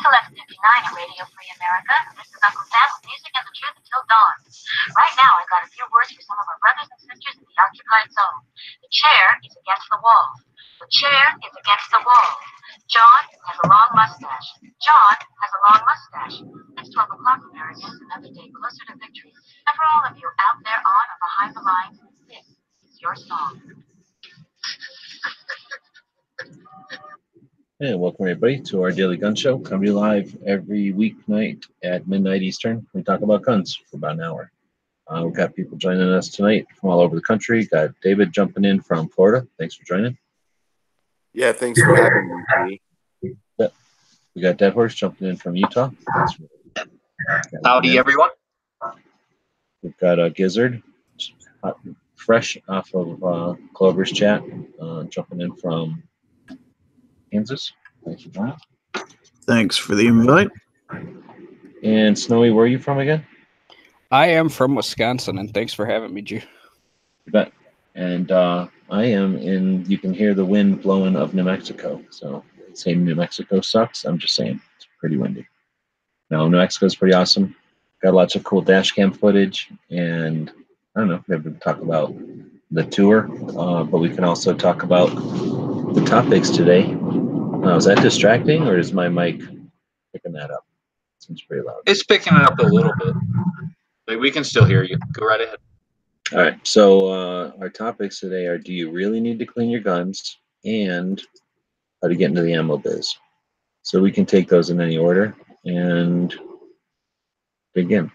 Select 59 at Radio Free America. This is Uncle Sam with music and the truth until dawn. Right now, I've got a few words for some of our brothers and sisters in the occupied zone. The chair is against the wall. The chair is against the wall. John has a long mustache. John has a long mustache. It's 12 o'clock, Americans, another day closer to victory. And for all of you out there on or behind the lines, this is your song. And welcome everybody to our daily gun show. Coming live every weeknight at midnight Eastern. We talk about guns for about an hour. We've got people joining us tonight from all over the country. Got David jumping in from Florida. Thanks for joining. Yeah, thanks for having me. Yep. We got Dead Horse jumping in from Utah. Howdy, everyone. We've got Gizzard, fresh off of Clover's chat, jumping in from Kansas. Thanks for joining. Thanks for the invite. And Snowy, where are you from again? I am from Wisconsin, and thanks for having me, G. You bet. And I am in, you can hear the wind blowing of New Mexico. So, saying New Mexico sucks, I'm just saying it's pretty windy. No, New Mexico's pretty awesome. Got lots of cool dash cam footage, and I don't know, maybe we'll talk about the tour, but we can also talk about the topics today. Is that distracting, or is my mic picking that up? It seems pretty loud. It's picking it up a little bit, but we can still hear you. Go right ahead. All right, so our topics today are: do you really need to clean your guns, and how to get into the ammo biz? So we can take those in any order and begin.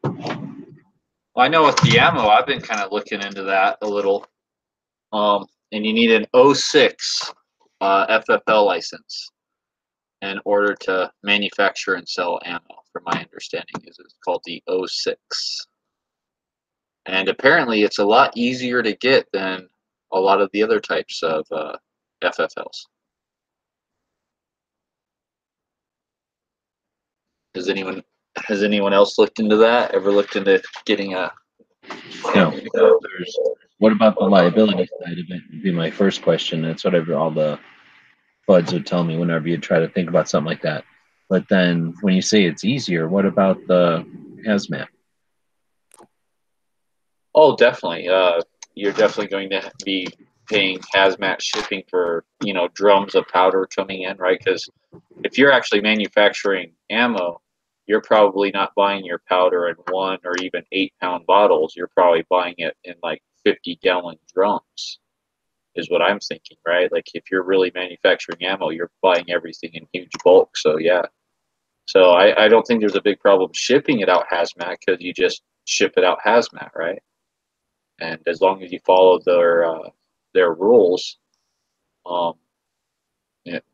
Well, I know with the ammo, I've been kind of looking into that a little. And you need an 06 FFL license in order to manufacture and sell ammo, from my understanding. Is it's called the 06. And apparently it's a lot easier to get than a lot of the other types of FFLs. Has anyone else looked into that? Ever looked into getting a? No. What about the liability side of it? Would be my first question. That's what all the buds would tell me whenever you try to think about something like that. But then when you say it's easier, what about the hazmat? Oh, definitely. You're definitely going to be paying hazmat shipping for, drums of powder coming in, right? Because if you're actually manufacturing ammo, you're probably not buying your powder in 1 or even 8-pound bottles. You're probably buying it in like 50-gallon drums, is what I'm thinking, right? Like if you're really manufacturing ammo, you're buying everything in huge bulk. So yeah. So I don't think there's a big problem shipping it out hazmat, because you just ship it out hazmat, right? And as long as you follow their rules,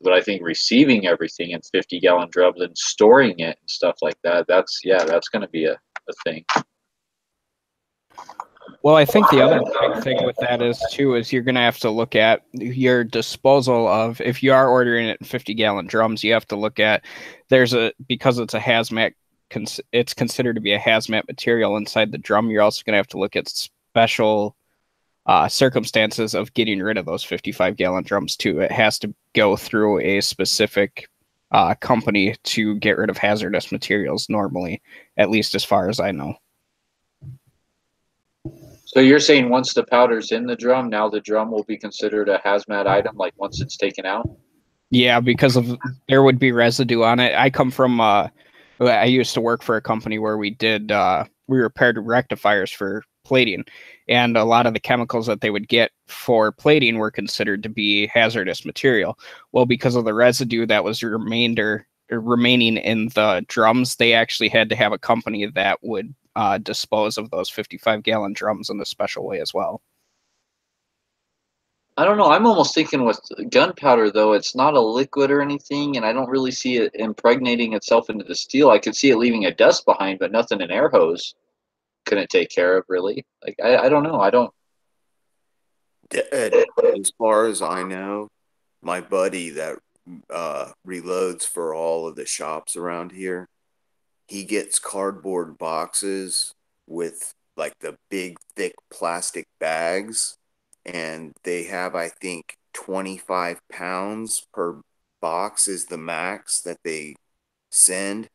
but I think receiving everything in 50-gallon drums and storing it and stuff like that, that's going to be a thing. Well, I think the other big thing with that is you're going to have to look at your disposal of, if you are ordering it in 50-gallon drums, you have to look at, because it's a hazmat, it's considered to be a hazmat material inside the drum. You're also going to have to look at special circumstances of getting rid of those 55-gallon drums too. It has to go through a specific company to get rid of hazardous materials normally, at least as far as I know. So you're saying once the powder's in the drum, now the drum will be considered a hazmat item, like once it's taken out? Yeah, because there would be residue on it. I come from, I used to work for a company where we repaired rectifiers for plating, and a lot of the chemicals that they would get for plating were considered to be hazardous material. Well, because of the residue that was remaining in the drums, they actually had to have a company that would dispose of those 55-gallon drums in a special way as well. I don't know. I'm almost thinking with gunpowder, though, it's not a liquid or anything, and I don't really see it impregnating itself into the steel. I could see it leaving a dust behind, but nothing an air hose couldn't take care of, really. Like, I don't know. I don't. As far as I know, my buddy that reloads for all of the shops around here, he gets cardboard boxes with like the big thick plastic bags, and they have, I think, 25 pounds per box is the max that they send,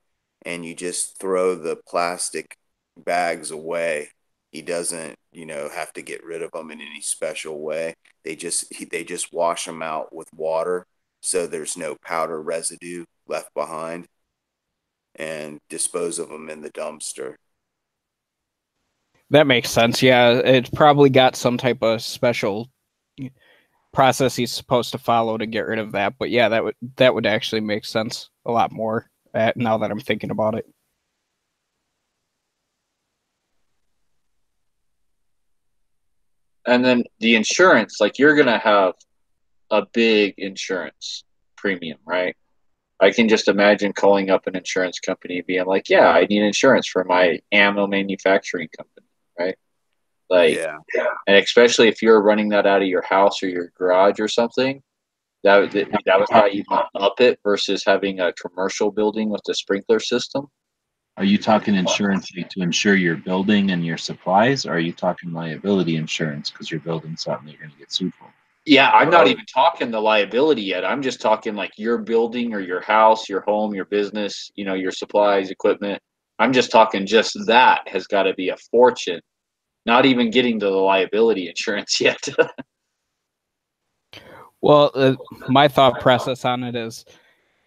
and you just throw the plastic bags away. He doesn't, have to get rid of them in any special way. They just wash them out with water, so there's no powder residue left behind, and dispose of them in the dumpster. That makes sense. Yeah, it's probably got some type of special process he's supposed to follow to get rid of that. But yeah, that would actually make sense a lot more now that I'm thinking about it. And then the insurance, like you're gonna have a big insurance premium, right? I can just imagine calling up an insurance company and being like, "Yeah, I need insurance for my ammo manufacturing company," right? Like, Yeah. and especially if you're running that out of your house or your garage or something, that was how you up it versus having a commercial building with a sprinkler system. Are you talking insurance to insure your building and your supplies, or are you talking liability insurance because you're building something you're going to get sued for? Yeah, I'm not even talking the liability yet. I'm just talking like your building or your house, your home, your business, your supplies, equipment. I'm just talking just that has got to be a fortune. Not even getting to the liability insurance yet. Well, my thought process on it is,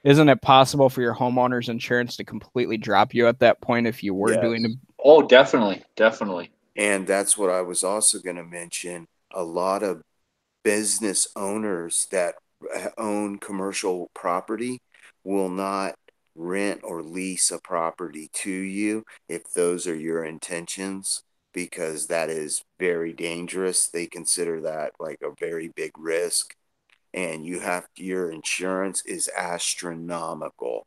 isn't it possible for your homeowner's insurance to completely drop you at that point if you were doing a... Oh, definitely. And that's what I was also going to mention. A lot of business owners that own commercial property will not rent or lease a property to you if those are your intentions, because that is very dangerous. They consider that like a very big risk, and your insurance is astronomical.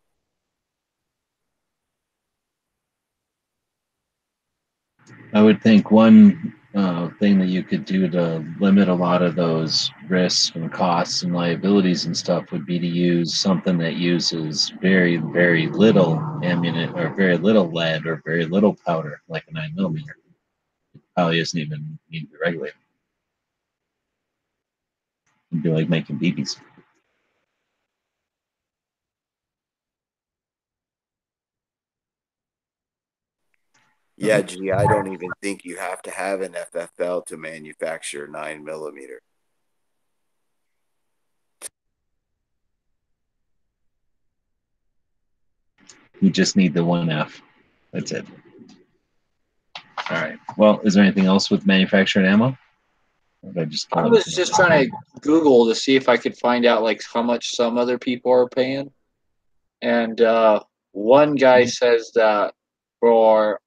I would think one thing that you could do to limit a lot of those risks and costs and liabilities and stuff would be to use something that uses very, very little ammunition or very little lead or very little powder, like a 9mm. It probably doesn't even need to be regulated. It'd be like making BBs. Yeah, gee, I don't even think you have to have an FFL to manufacture 9mm. You just need the 1F. That's it. All right. Well, is there anything else with manufactured ammo? I was just trying to Google to see if I could find out like how much some other people are paying. And one guy says that for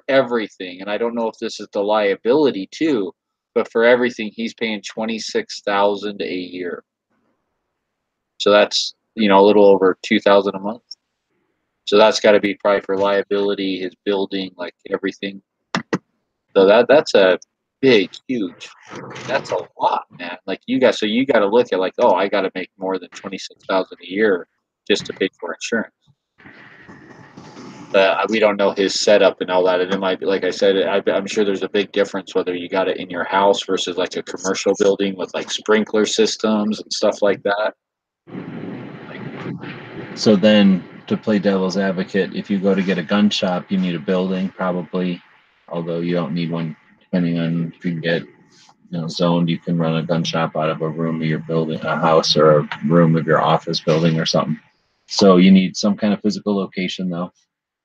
everything, and I don't know if this is the liability too, but for everything he's paying $26,000 a year. So that's a little over $2,000 a month. So that's got to be probably for liability, his building, like everything. So that's a huge. That's a lot, man. Like you got to look at like, oh, I got to make more than $26,000 a year just to pay for insurance. We don't know his setup and all that, and it might be like I said. I'm sure there's a big difference whether you got it in your house versus like a commercial building with like sprinkler systems and stuff like that. So then, to play devil's advocate, if you go to get a gun shop, you need a building probably, although you don't need one. Depending on if you can get zoned, you can run a gun shop out of a room of your building, a house, or a room of your office building or something. So you need some kind of physical location though,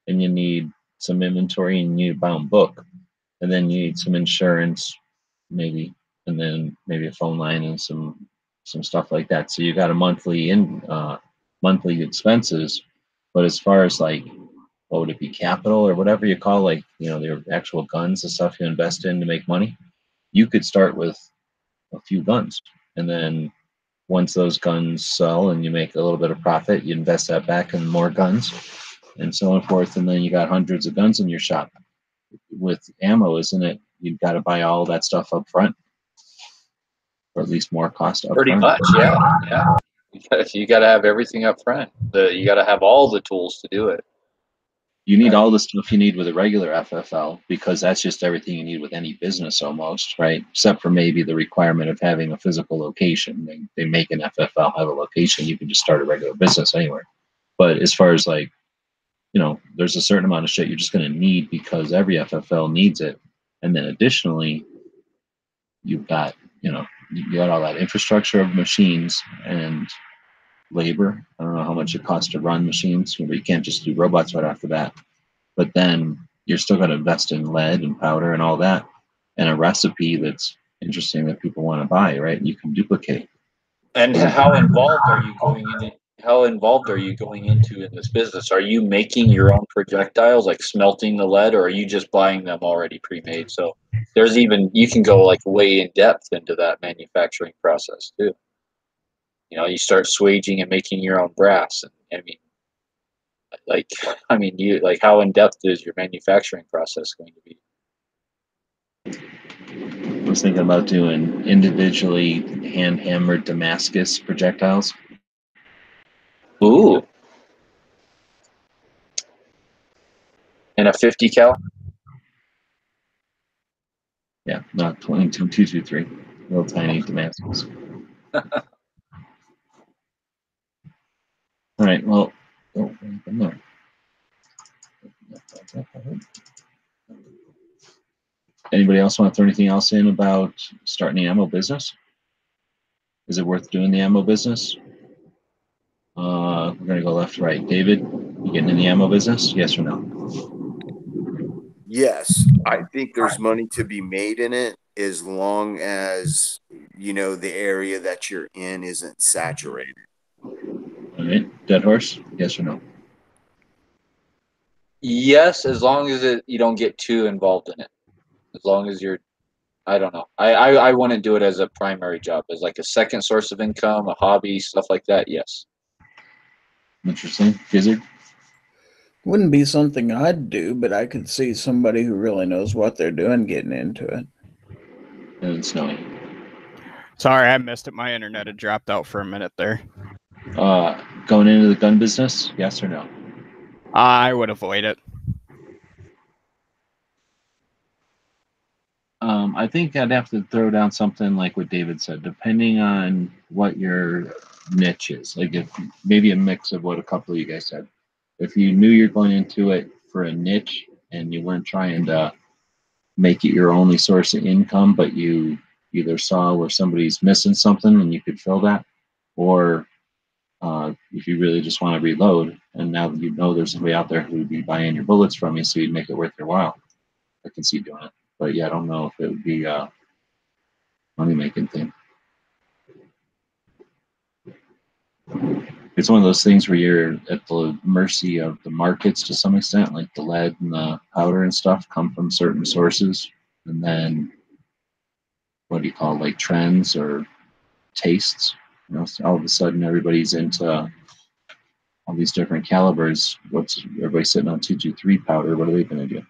and you need some inventory, and you need a bound book, and then you need some insurance, maybe, and then maybe a phone line and some stuff like that. So you got a monthly expenses, but as far as like, what would it be, capital or whatever you call, like the actual guns, the stuff you invest in to make money, you could start with a few guns, and then once those guns sell and you make a little bit of profit, you invest that back in more guns, and so on forth, and then you got hundreds of guns in your shop. With ammo, isn't it? You've got to buy all that stuff up front, or at least more cost up Pretty front. much, yeah. You got to have everything up front. You got to have all the tools to do it. You need all the stuff you need with a regular FFL, because that's just everything you need with any business almost, right? Except for maybe the requirement of having a physical location. They make an FFL have a location. You can just start a regular business anywhere. But as far as like, there's a certain amount of shit you're just going to need because every FFL needs it. And then additionally, you've got, you got all that infrastructure of machines and labor. I don't know how much it costs to run machines, but you can't just do robots right off the bat. But then you're still going to invest in lead and powder and all that, and a recipe that's interesting that people want to buy, right? You can duplicate. And how involved are you going in? How involved are you going into in this business? Are you making your own projectiles, like smelting the lead, or are you just buying them already pre-made? So you can go like way in depth into that manufacturing process too. You start swaging and making your own brass. And how in depth is your manufacturing process going to be? I was thinking about doing individually hand-hammered Damascus projectiles. Ooh. And a 50 cal? Yeah, not 223. Little tiny Damascus. All right, well, no. Anybody else want to throw anything else in about starting the ammo business? Is it worth doing the ammo business? We're going to go left to right. David, you getting in the ammo business? Yes or no? Yes, I think there's money to be made in it as long as, the area that you're in isn't saturated. All right, Dead Horse, yes or no? Yes, as long as you don't get too involved in it. As long as I don't know. I wouldn't do it as a primary job, as like a second source of income, a hobby, stuff like that. Yes. Interesting. Gizzard? Wouldn't be something I'd do, but I could see somebody who really knows what they're doing getting into it. And Snowy. Sorry, I missed it. My internet had dropped out for a minute there. Going into the gun business, yes or no? I would avoid it. I think I'd have to throw down something like what David said, depending on what your niche is. Like if maybe a mix of what a couple of you guys said. If you knew you're going into it for a niche and you weren't trying to make it your only source of income, but you either saw where somebody's missing something and you could fill that, or if you really just want to reload and now you know there's somebody out there who would be buying your bullets from you, so you'd make it worth your while. I can see doing it. But yeah, I don't know if it would be a money-making thing. It's one of those things where you're at the mercy of the markets to some extent, like the lead and the powder and stuff come from certain sources. And then what do you call it, like trends or tastes? So all of a sudden everybody's into all these different calibers. What's everybody sitting on 223 powder? What are they going to do?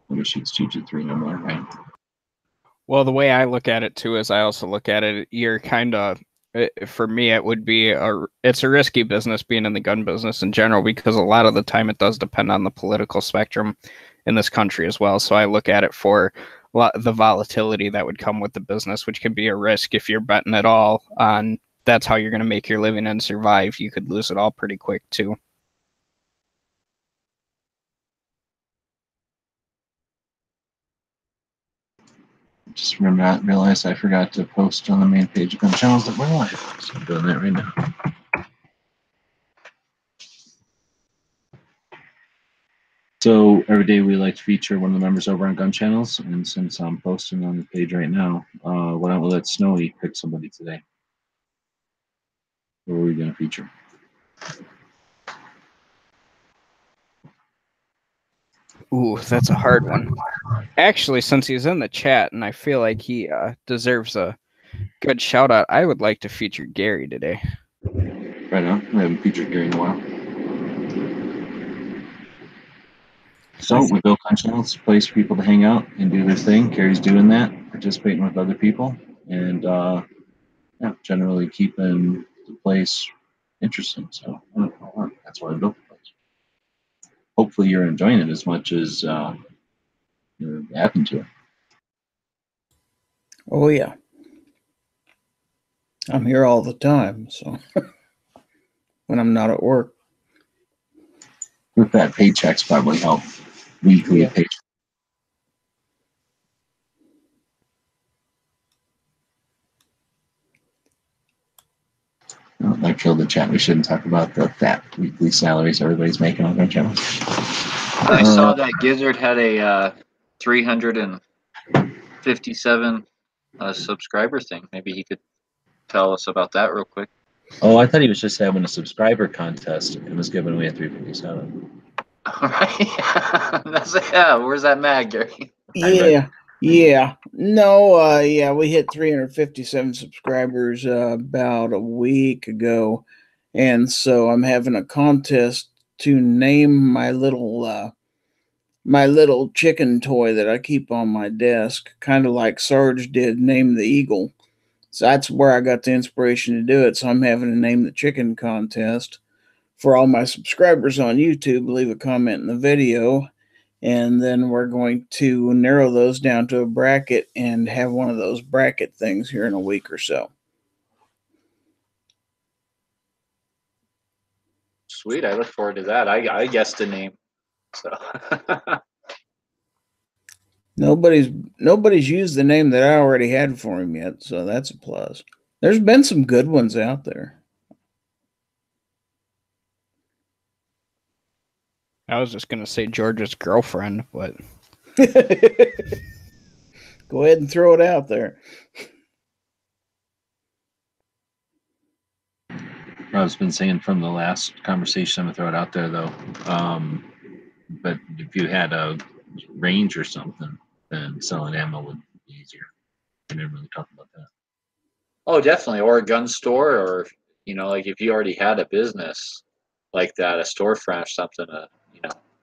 Nobody shoots 223 no more, right? Well, the way I look at it too is I also look at it. You're kind of, for me, it would be it's a risky business being in the gun business in general, because a lot of the time it does depend on the political spectrum in this country as well. So I look at it for the volatility that would come with the business, which could be a risk if you're betting it all on that's how you're going to make your living and survive. You could lose it all pretty quick too. Just realized I forgot to post on the main page of Gun Channels that we're live. So I'm doing that right now. So every day we like to feature one of the members over on Gun Channels, and since I'm posting on the page right now, why don't we let Snowy pick somebody today? Who are we going to feature? Ooh, that's a hard one. Actually, since he's in the chat and I feel like he deserves a good shout out, I would like to feature Gary today. Right on. We haven't featured Gary in a while. So we built Gun Channels, a place for people to hang out and do their thing. Gary's doing that, participating with other people, and generally keeping the place interesting. So that's why I built the place. Hopefully you're enjoying it as much as you're adding to it. Oh, yeah. I'm here all the time, so. when I'm not at work. With that, paychecks probably help. Weekly Yeah. paycheck. Oh, that killed the chat. We shouldn't talk about the fat weekly salaries everybody's making on their channel. I saw that Gizzard had a 357 subscriber thing. Maybe he could tell us about that real quick. Oh, I thought he was just having a subscriber contest and was giving away a 357. All right. Yeah, where's that mag, Gary? Yeah. No, yeah, we hit 357 subscribers about a week ago. And so I'm having a contest to name my little chicken toy that I keep on my desk, kind of like Sarge did name the eagle. So that's where I got the inspiration to do it. So I'm having to name the chicken contest. For all my subscribers on YouTube, leave a comment in the video, and then we're going to narrow those down to a bracket and have one of those bracket things here in a week or so. Sweet, I look forward to that. I guessed the name, so. Nobody's used the name that I already had for him yet, so that's a plus. There's been some good ones out there. I was just going to say George's girlfriend, but go ahead and throw it out there. I've been saying from the last conversation, I'm gonna throw it out there though. But if you had a range or something, then selling ammo would be easier. I didn't really talk about that. Oh, definitely, or a gun store, or like if you already had a business like that, a storefront or something.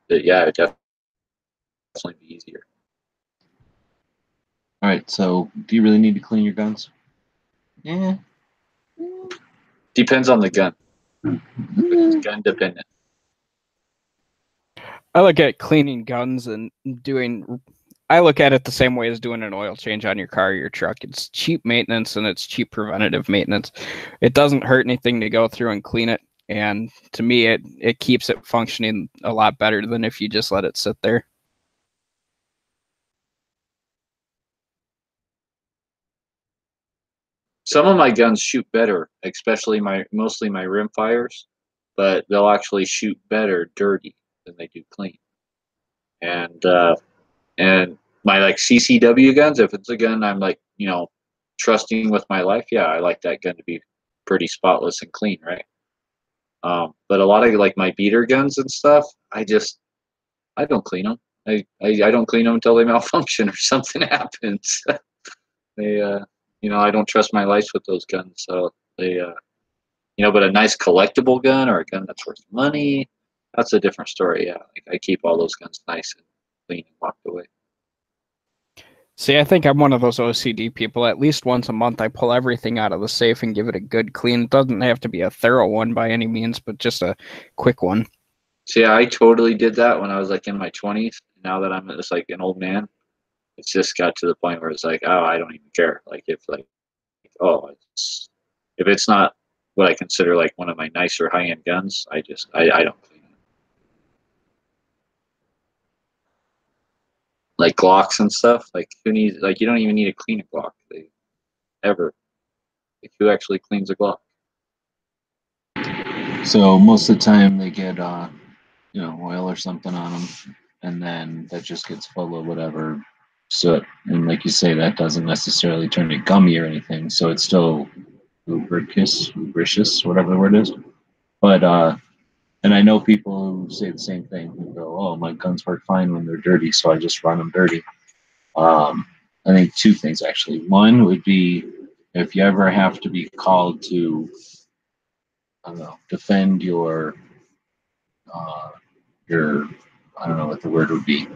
Yeah, it'd definitely be easier. All right, so do you really need to clean your guns? Yeah. Depends on the gun. It's gun dependent. I look at cleaning guns and I look at it the same way as doing an oil change on your car or your truck. It's cheap maintenance and it's cheap preventative maintenance. It doesn't hurt anything to go through and clean it. And to me, it keeps it functioning a lot better than if you just let it sit there. Some of my guns shoot better, especially mostly my rim fires, but they'll actually shoot better dirty than they do clean. And my like CCW guns, if it's a gun I'm like trusting with my life, yeah, I like that gun to be pretty spotless and clean, right? But a lot of like my beater guns and stuff, I don't clean them. I don't clean them until they malfunction or something happens. They I don't trust my life with those guns, so they but a nice collectible gun or a gun that's worth money, that's a different story. Yeah, I keep all those guns nice and clean and locked away. See, I think I'm one of those OCD people. At least once a month, I pull everything out of the safe and give it a good clean. It doesn't have to be a thorough one by any means, but just a quick one. See, I totally did that when I was like in my 20s. Now that I'm just like an old man, it's just got to the point where it's like, oh, I don't even care. Like if it's not what I consider like one of my nicer high-end guns, I don't clean it. Like Glocks and stuff, like you don't even need to clean a Glock ever. Like, who actually cleans a Glock? So most of the time they get oil or something on them, and then that just gets full of whatever soot. And like you say, that doesn't necessarily turn it gummy or anything, so it's still lubricious, whatever the word is. But and I know people who say the same thing, who go, "Oh, my guns work fine when they're dirty, so I just run them dirty." I think two things actually. One would be if you ever have to be called to, I don't know, defend your I don't know what the word would be,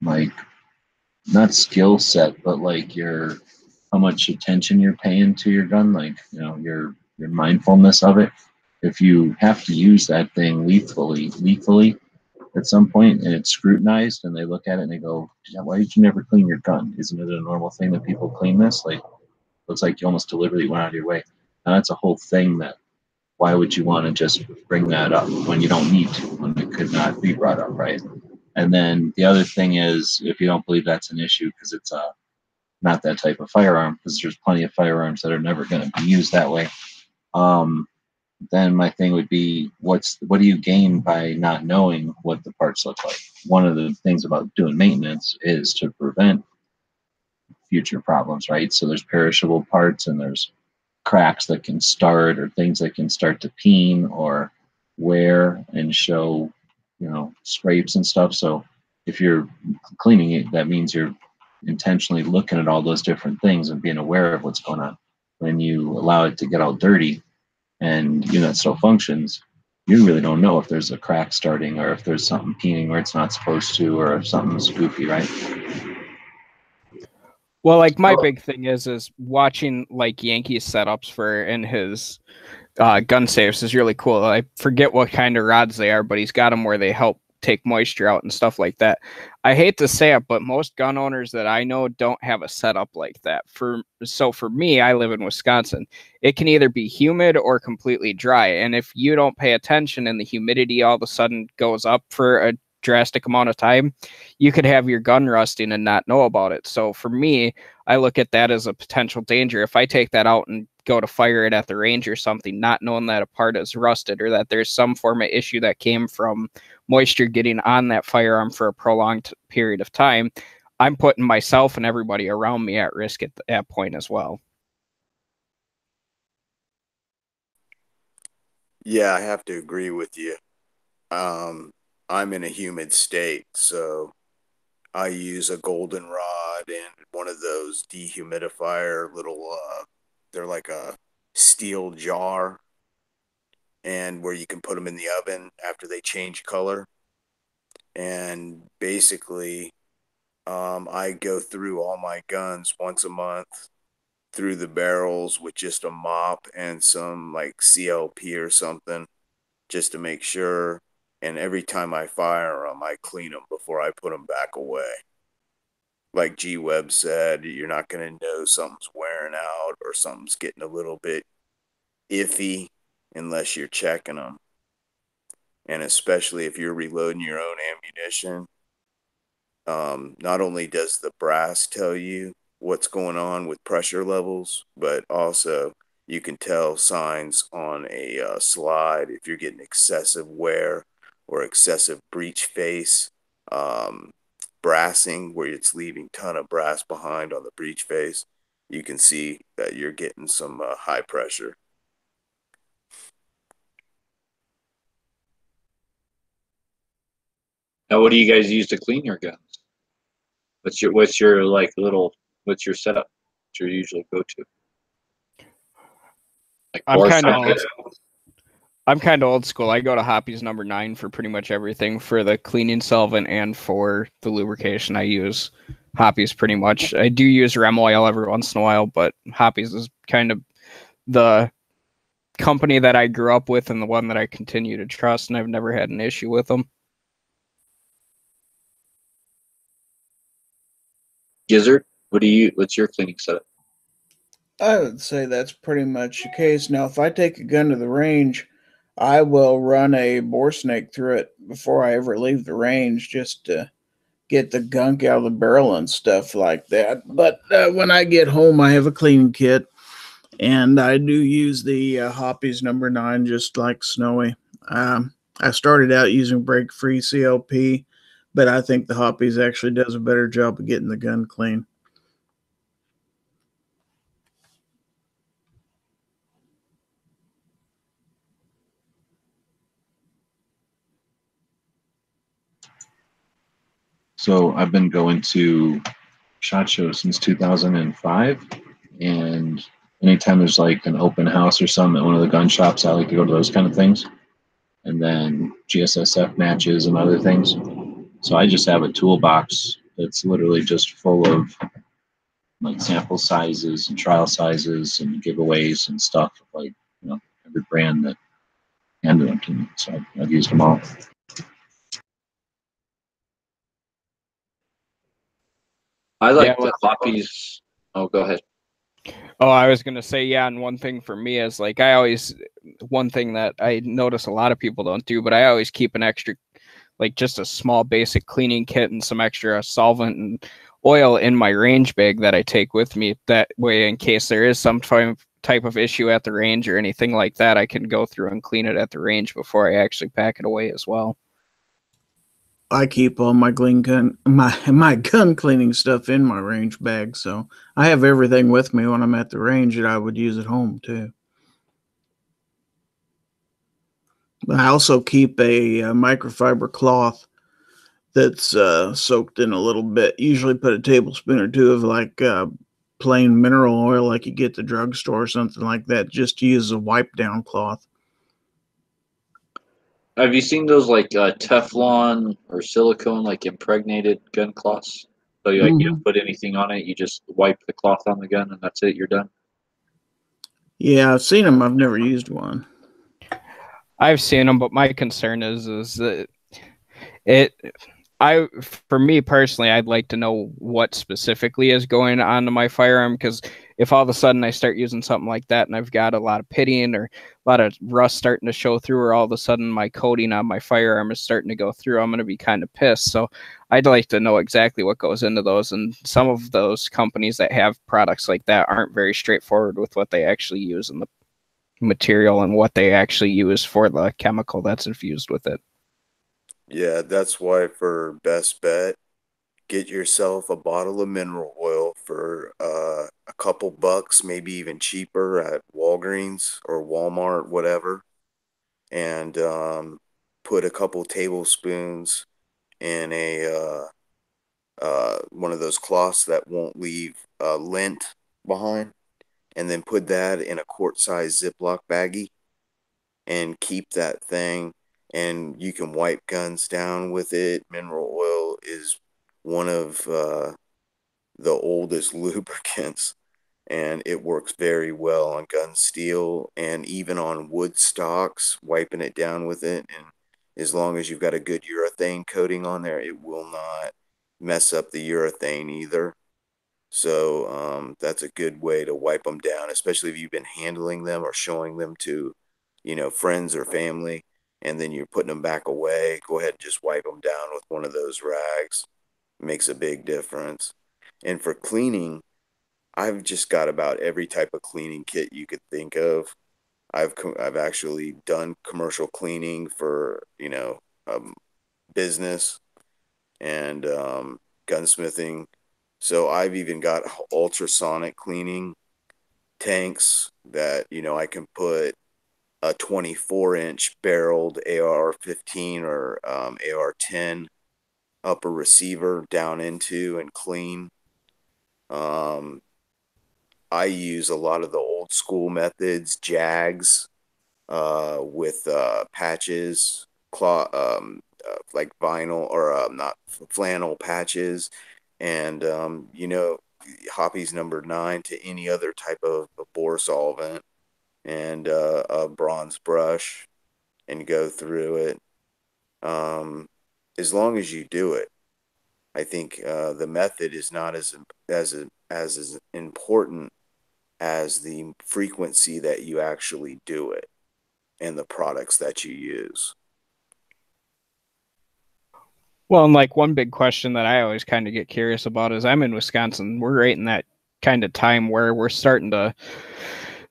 like not skill set, but like your how much attention you're paying to your gun, like your mindfulness of it. If you have to use that thing lethally at some point, and it's scrutinized, and they look at it and they go, yeah, "Why did you never clean your gun? Isn't it a normal thing that people clean this? Like, looks like you almost deliberately went out of your way." Now that's a whole thing that why would you want to just bring that up when you don't need to, when it could not be brought up, right? And then the other thing is, if you don't believe that's an issue because it's not that type of firearm, because there's plenty of firearms that are never going to be used that way. Then my thing would be, what do you gain by not knowing what the parts look like? One of the things about doing maintenance is to prevent future problems, right? So there's perishable parts and there's cracks that can start, or things that can start to peen or wear and show, scrapes and stuff. So if you're cleaning it, that means you're intentionally looking at all those different things and being aware of what's going on. When you allow it to get all dirty and unit still functions, you really don't know if there's a crack starting or if there's something peening where it's not supposed to, or if something's goofy, right? Well, like my big thing is watching like Yankees setups for in his gun safes is really cool. I forget what kind of rods they are, but he's got them where they help take moisture out and stuff like that. I hate to say it, but most gun owners that I know don't have a setup like that. So for me, I live in Wisconsin. It can either be humid or completely dry. And if you don't pay attention and the humidity all of a sudden goes up for a drastic amount of time, you could have your gun rusting and not know about it. So for me, I look at that as a potential danger. If I take that out and go to fire it at the range or something, not knowing that a part is rusted or that there's some form of issue that came from moisture getting on that firearm for a prolonged period of time, I'm putting myself and everybody around me at risk at that point as well. Yeah, I have to agree with you. I'm in a humid state, so I use a goldenrod and one of those dehumidifier little, they're like a steel jar, and where you can put them in the oven after they change color. And basically, I go through all my guns once a month through the barrels with just a mop and some like CLP or something, just to make sure. And every time I fire them, I clean them before I put them back away. Like G Webb said, you're not going to know something's wearing out or something's getting a little bit iffy unless you're checking them. And especially if you're reloading your own ammunition, not only does the brass tell you what's going on with pressure levels, but also you can tell signs on a slide if you're getting excessive wear or excessive breech face, brassing where it's leaving ton of brass behind on the breech face. You can see that you're getting some high pressure. Now, what do you guys use to clean your guns? What's your what's your setup? What's your usual go-to? Like I'm kind of old school. I go to Hoppy's number 9 for pretty much everything, for the cleaning solvent and for the lubrication. I use Hoppy's pretty much. I do use Rem oil every once in a while, but Hoppy's is kind of the company that I grew up with and the one that I continue to trust, and I've never had an issue with them. Gizzard, what's your cleaning setup? I would say that's pretty much the case. Now, if I take a gun to the range, I will run a bore snake through it before I ever leave the range, just to get the gunk out of the barrel and stuff like that. But when I get home, I have a cleaning kit, and I do use the Hoppy's number 9, just like Snowy. I started out using break-free CLP, but I think the Hoppy's actually does a better job of getting the gun clean. So I've been going to SHOT Show since 2005, and anytime there's like an open house or something at one of the gun shops, I like to go to those kind of things. And then GSSF matches and other things. So I just have a toolbox that's literally just full of like sample sizes and trial sizes and giveaways and stuff, like, every brand that handed them to me. So I've used them all. I like the Hoppy's. Oh, go ahead. Oh, I was gonna say, yeah, and one thing for me is like one thing that I notice a lot of people don't do, but I always keep an extra, like just a small basic cleaning kit and some extra solvent and oil in my range bag that I take with me. That way, in case there is some type of issue at the range or anything like that, I can go through and clean it at the range before I actually pack it away as well. I keep all my my gun cleaning stuff in my range bag, so I have everything with me when I'm at the range that I would use at home too. I also keep a microfiber cloth that's soaked in a little bit. Usually put a tablespoon or two of like plain mineral oil like you get at the drugstore or something like that, just to use as a wipe down cloth. Have you seen those like Teflon or silicone like impregnated gun cloths? So you don't put anything on it, you just wipe the cloth on the gun and that's it, you're done. Yeah, I've seen them. I've never used one. I've seen them, but my concern is that for me personally, I'd like to know what specifically is going on to my firearm, because if all of a sudden I start using something like that and I've got a lot of pitting or a lot of rust starting to show through, or all of a sudden my coating on my firearm is starting to go through, I'm going to be kind of pissed. So I'd like to know exactly what goes into those. And some of those companies that have products like that aren't very straightforward with what they actually use in the material and what they actually use for the chemical that's infused with it. Yeah, that's why for best bet, get yourself a bottle of mineral oil for a couple bucks, maybe even cheaper at Walgreens or Walmart, whatever, and put a couple tablespoons in a one of those cloths that won't leave lint behind, and then put that in a quart-sized Ziploc baggie and keep that thing. And you can wipe guns down with it. Mineral oil is one of the oldest lubricants, and it works very well on gun steel and even on wood stocks, wiping it down with it. And as long as you've got a good urethane coating on there, it will not mess up the urethane either. So that's a good way to wipe them down, especially if you've been handling them or showing them to, friends or family, and then you're putting them back away. Go ahead and just wipe them down with one of those rags. It makes a big difference. And for cleaning, I've just got about every type of cleaning kit you could think of. I've actually done commercial cleaning for business and gunsmithing. So I've even got ultrasonic cleaning tanks that I can put a 24-inch barreled AR-15 or AR-10 upper receiver down into and clean. I use a lot of the old school methods, JAGs, with patches, like vinyl or not flannel patches, and Hoppy's number 9 to any other type of bore solvent, and a bronze brush, and go through it. As long as you do it, I think the method is not as important as the frequency that you actually do it and the products that you use. Well, and like one big question that I always kind of get curious about is I'm in Wisconsin. We're right in that kind of time where we're starting to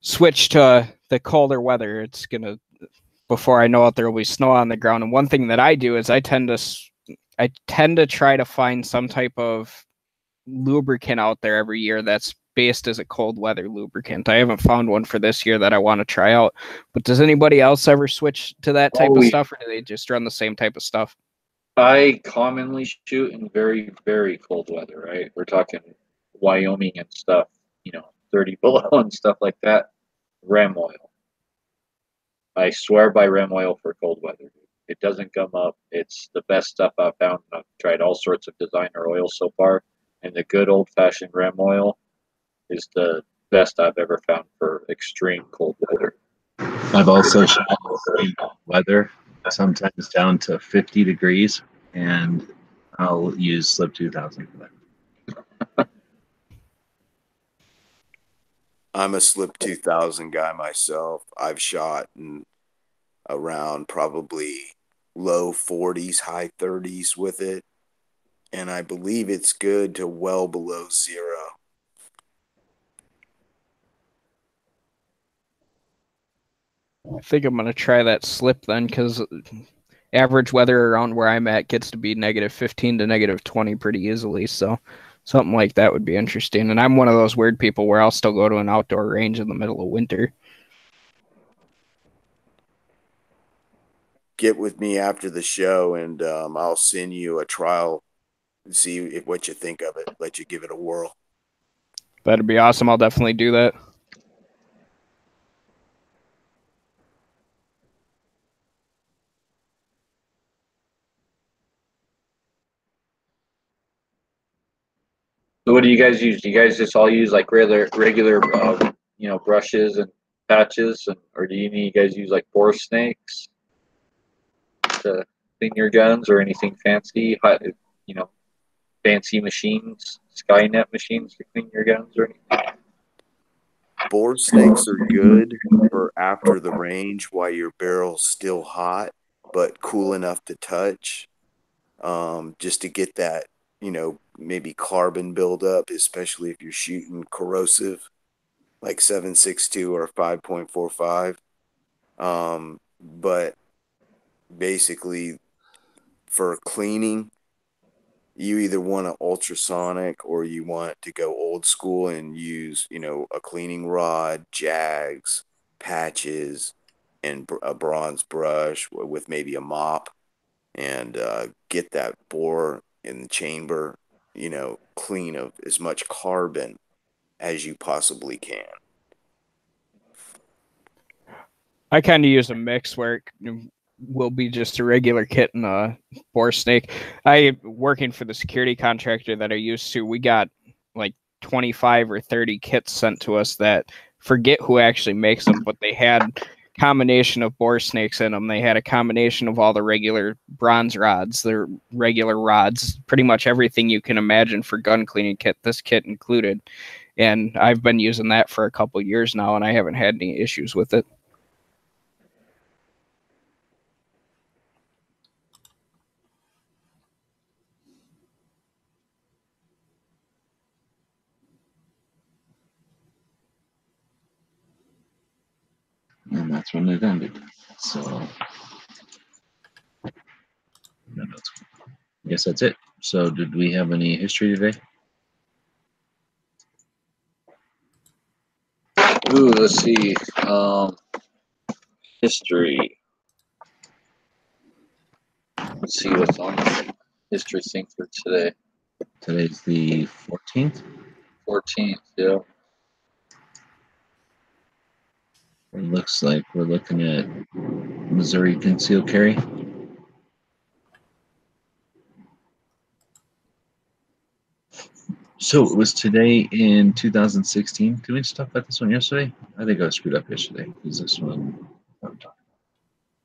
switch to the colder weather. It's going to, before I know it, there will be snow on the ground. And one thing that I do is I tend to try to find some type of lubricant out there every year that's based as a cold weather lubricant. I haven't found one for this year that I want to try out. But does anybody else ever switch to that type of stuff, or do they just run the same type of stuff? I commonly shoot in very, very cold weather, right? We're talking Wyoming and stuff, 30 below and stuff like that. Ram oil. I swear by ram oil for cold weather. It doesn't gum up. It's the best stuff I've found. I've tried all sorts of designer oils so far, and the good old-fashioned ram oil is the best I've ever found for extreme cold weather. I've also shot extreme weather, sometimes down to 50 degrees, and I'll use Slip 2000 for that. I'm a Slip 2000 guy myself. I've shot in around probably low 40s, high 30s with it. And I believe it's good to well below 0. I think I'm going to try that slip then, because average weather around where I'm at gets to be -15 to -20 pretty easily. So something like that would be interesting. And I'm one of those weird people where I'll still go to an outdoor range in the middle of winter. Get with me after the show, and I'll send you a trial and see what you think of it. Let you give it a whirl. That'd be awesome. I'll definitely do that. So what do you guys use? Do you guys just all use like regular brushes and patches, or do you guys use like bore snakes to clean your guns, or anything fancy? Fancy machines, Skynet machines to clean your guns, or anything? Bore snakes are good for after the range while your barrel's still hot but cool enough to touch, just to get that, maybe carbon buildup, especially if you're shooting corrosive like 7.62 or 5.45. But basically, for cleaning, you either want an ultrasonic or you want to go old school and use, a cleaning rod, jags, patches, and a bronze brush with maybe a mop, and get that bore in the chamber, clean of as much carbon as you possibly can. I kind of use a mix where it will be just a regular kit and a bore snake. Working for the security contractor that I used to, we got like 25 or 30 kits sent to us that, forget who actually makes them, but they had combination of bore snakes in them. They had a combination of all the regular bronze rods, the regular rods, pretty much everything you can imagine for gun cleaning kit, this kit included. And I've been using that for a couple of years now, and I haven't had any issues with it. And that's when it ended. So I guess that's it. So did we have any history today? Ooh, let's see. History. Let's see what's on the history thing for today. Today's the 14th. 14th, yeah. It looks like we're looking at Missouri concealed carry. So it was today in 2016. Did we just talk about this one yesterday? I think I screwed up yesterday because this one. But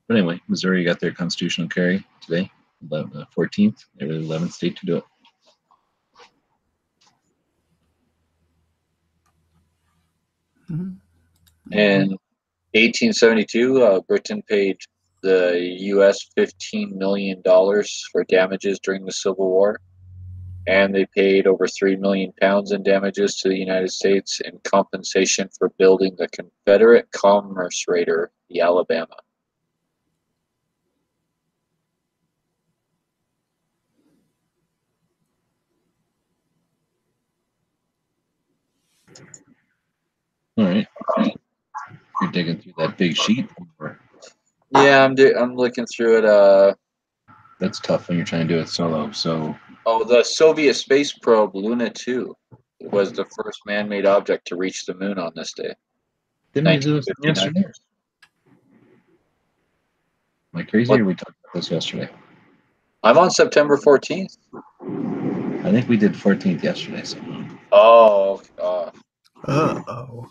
anyway, Missouri got their constitutional carry today, 14th. They were the 11th state to do it. In 1872, Britain paid the U.S. $15 million for damages during the Civil War, and they paid over 3 million pounds in damages to the United States in compensation for building the Confederate commerce raider, the Alabama. All right. You're digging through that big sheet. Yeah, I'm looking through it. That's tough when you're trying to do it solo. So. Oh, the Soviet space probe Luna 2 was the first man-made object to reach the moon on this day. Didn't we do this 1959. yesterday? Am I crazy, or we talked about this yesterday? I'm on September 14th. I think we did 14th yesterday. So. Oh. Uh-oh.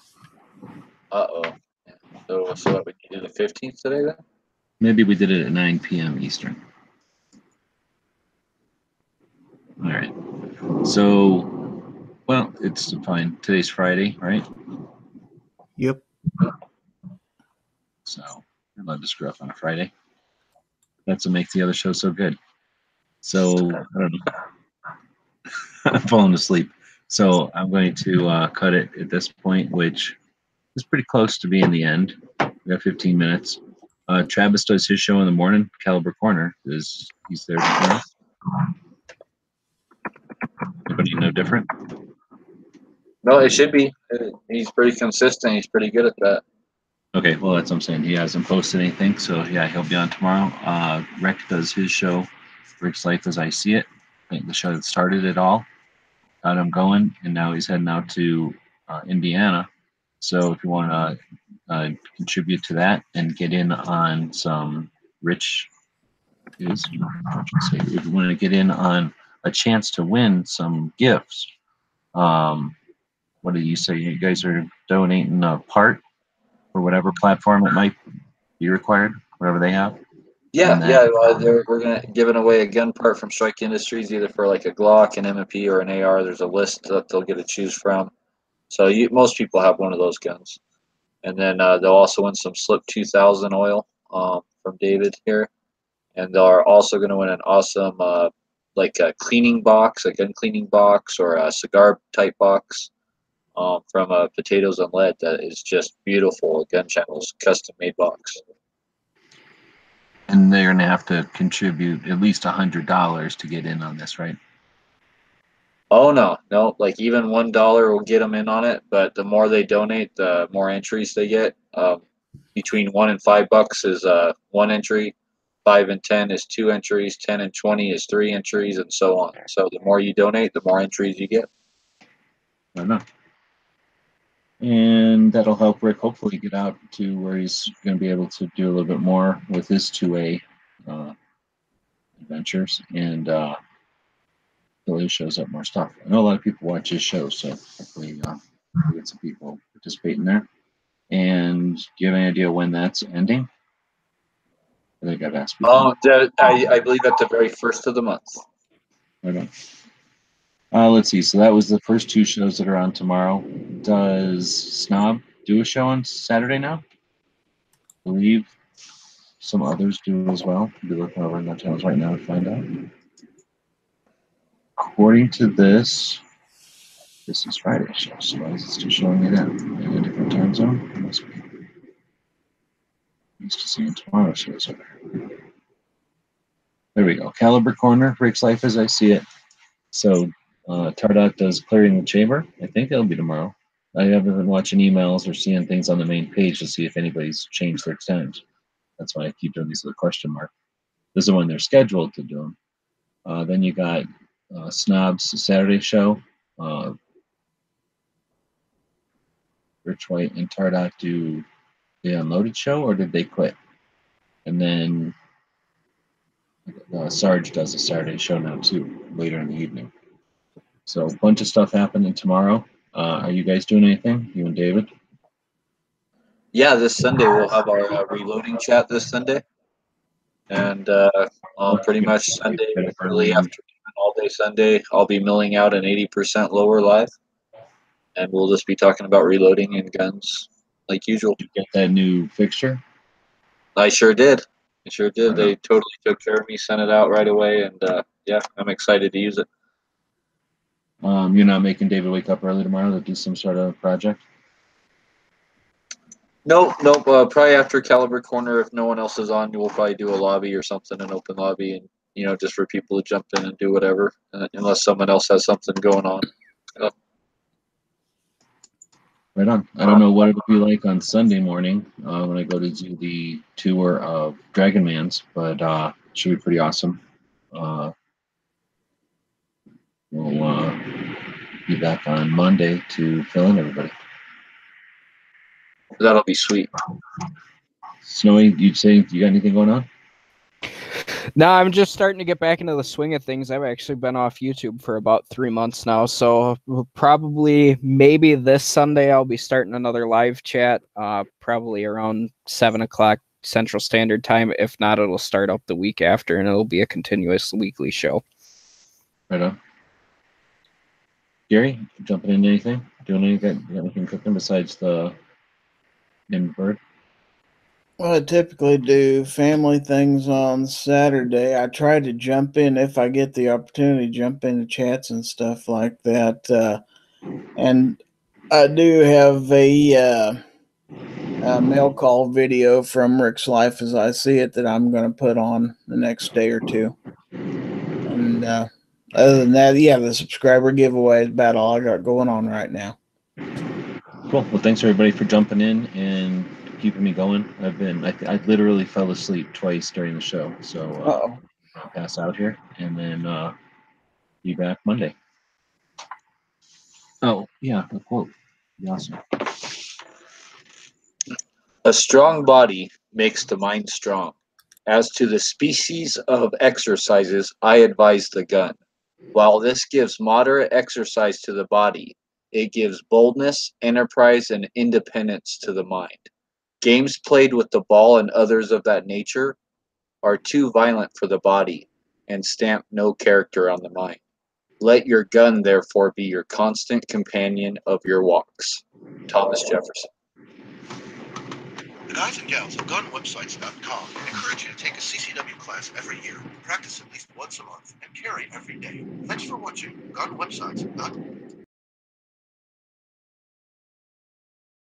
So what, we can do the 15th today then? Maybe we did it at 9 p.m. Eastern. All right. So, well, it's fine. Today's Friday, right? Yep. So I love to screw up on a Friday. That's what makes the other show so good. So I don't know. I'm falling asleep. So I'm going to cut it at this point, which is pretty close to being the end. We got 15 minutes. Travis does his show in the morning. Caliber Corner he's there tomorrow. Anybody no different? No, it should be. He's pretty consistent. He's pretty good at that. Okay, well that's what I'm saying. He hasn't posted anything, so yeah, he'll be on tomorrow. Rick does his show, Rick's Life as I See It. I think the show that started it all. Got him going, and now he's heading out to Indiana. So if you want to contribute to that and get in on some if you want to get in on a chance to win some gifts, what do you say? You guys are donating a part for whatever platform it might be required, whatever they have. Yeah. We're gonna giving away a gun part from Strike Industries, either for like a Glock, an M&P, or an AR. There's a list that they'll get to choose from. So most people have one of those guns, and then they'll also win some Slip 2000 oil from David here, and they're also going to win an awesome like a cleaning box, a gun cleaning box, or a cigar type box from Potatoes and Lead. That is just beautiful. Gun Channel's custom made box. And they're going to have to contribute at least $100 to get in on this, right? Oh no! Like even $1 will get them in on it. But the more they donate, the more entries they get. Between $1 and $5 is one entry. 5 and 10 is 2 entries. 10 and 20 is 3 entries, and so on. So the more you donate, the more entries you get. I don't know. And that'll help Rick hopefully get out to where he's going to be able to do a little bit more with his 2A adventures, and hopefully shows up more stuff. I know a lot of people watch his show, so hopefully we get some people participating there. And do you have any idea when that's ending? I think I've asked people. I believe at the very first of the month. Okay. Let's see. So that was the first 2 shows that are on tomorrow. Does Snob do a show on Saturday now? I believe some others do as well. I'll be looking over in the channels right now to find out. According to this is Friday show. So why is it still showing it in a different time zone? It must be. Used to seeing tomorrow shows over here. There we go. Caliber Corner, Rick's Life as I See It. So Tardot does Clearing the Chamber. I think it'll be tomorrow. I haven't been watching emails or seeing things on the main page to see if anybody's changed their times. That's why I keep doing these little question mark. This is when they're scheduled to do them. Then you got Snob's Saturday show. Rich White and Tardot do the Unloaded show, or did they quit? And then Sarge does a Saturday show now too, later in the evening. So a bunch of stuff happening tomorrow. Are you guys doing anything, you and David? Yeah, this Sunday we'll have our reloading chat this Sunday, and pretty much Sunday early afternoon, all day Sunday, I'll be milling out an 80% lower live, and we'll just be talking about reloading and guns like usual. Did you get that new fixture? I sure did. They totally took care of me, sent it out right away, and yeah, I'm excited to use it. You're not making David wake up early tomorrow to do some sort of project? Nope. Probably after Caliber Corner, if no one else is on, we'll probably do a lobby or something, an open lobby, and just for people to jump in and do whatever, unless someone else has something going on. Right on. I don't know what it'll be like on Sunday morning when I go to do the tour of Dragon Man's, but it should be pretty awesome. We'll be back on Monday to fill in everybody. That'll be sweet. Snowy, you'd say you got anything going on? No, I'm just starting to get back into the swing of things. I've actually been off YouTube for about 3 months now, so probably maybe this Sunday I'll be starting another live chat, probably around 7 o'clock Central Standard Time. If not, it'll start up the week after, and it'll be a continuous weekly show. Right on. Gary, jumping into anything? Doing anything? You got anything cooking besides the in Bird? Well, I typically do family things on Saturday. I try to jump in if I get the opportunity, jump into chats and stuff like that. And I do have a mail call video from Rick's Life as I see it that I'm going to put on the next day or two. And other than that, yeah, the subscriber giveaway is about all I got going on right now. Cool. Well, thanks everybody for jumping in and keeping me going. I literally fell asleep twice during the show, so I'll pass out here and then be back Monday. Oh yeah, a quote. Be awesome. A strong body makes the mind strong. As to the species of exercises, I advise the gun. While this gives moderate exercise to the body, it gives boldness, enterprise, and independence to the mind. Games played with the ball and others of that nature are too violent for the body and stamp no character on the mind. Let your gun, therefore, be your constant companion of your walks. Thomas Jefferson. The guys and gals at gunwebsites.com encourage you to take a CCW class every year, practice at least once a month, and carry every day. Thanks for watching Gunwebsites.com.